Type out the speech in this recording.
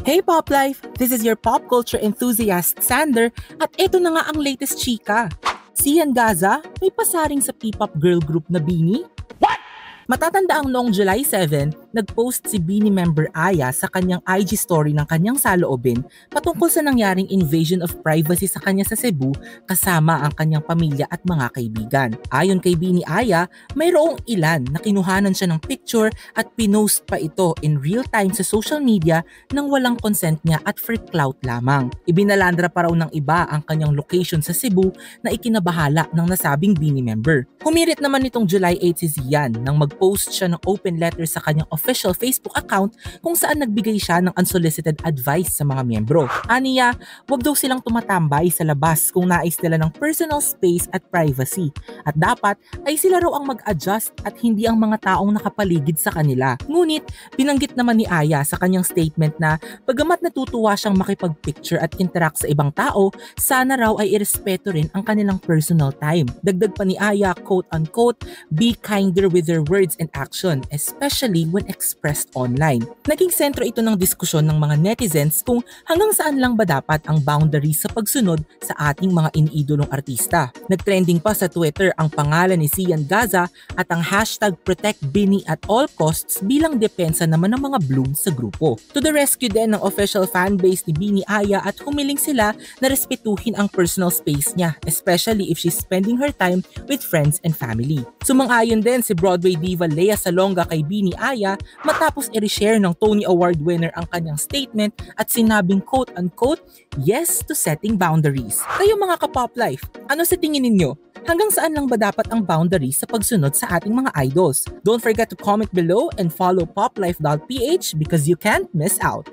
Hey Pop Life! This is your pop culture enthusiast Sander at ito na nga ang latest chika. Sian Gaza may pasaring sa P-pop girl group na BINI? Matatanda ang noong July 7, nag-post si BINI member Aya sa kanyang IG story ng kanyang saloobin patungkol sa nangyaring invasion of privacy sa kanya sa Cebu kasama ang kanyang pamilya at mga kaibigan. Ayon kay BINI Aya, mayroong ilan na kinuhanan siya ng picture at pinost pa ito in real time sa social media nang walang consent niya at for clout lamang. Ibinalandra pa raw ng iba ang kanyang location sa Cebu na ikinabahala ng nasabing BINI member. Humirit naman nitong July 8 si Zian nang mag-post siya ng open letter sa kanyang official Facebook account kung saan nagbigay siya ng unsolicited advice sa mga miyembro. Aniya, wag daw silang tumatambay sa labas kung nais nila ng personal space at privacy. At dapat ay sila raw ang mag-adjust at hindi ang mga taong nakapaligid sa kanila. Ngunit, binanggit naman ni Aya sa kanyang statement na bagamat natutuwa siyang makipag-picture at interact sa ibang tao, sana raw ay irespeto rin ang kanilang personal time. Dagdag pa ni Aya, quote-unquote, be kinder with their words and action, especially when expressed online. Naging sentro ito ng diskusyon ng mga netizens kung hanggang saan lang ba dapat ang boundaries sa pagsunod sa ating mga iniidolong artista. Nagtrending pa sa Twitter ang pangalan ni Sian Gaza at ang hashtag #ProtectBini at all costs bilang depensa naman ng mga Bloom sa grupo. To the rescue din ng official fanbase ni BINI Aya at humiling sila na respetuhin ang personal space niya, especially if she's spending her time with friends and family. Sumang-ayon din si Broadway diva Lea Salonga kay BINI Aya matapos i-reshare ng Tony Award winner ang kanyang statement at sinabing quote-unquote, yes to setting boundaries. Kayo mga ka-pop life, ano sa tingin ninyo? Hanggang saan lang ba dapat ang boundaries sa pagsunod sa ating mga idols? Don't forget to comment below and follow poplife.ph because you can't miss out.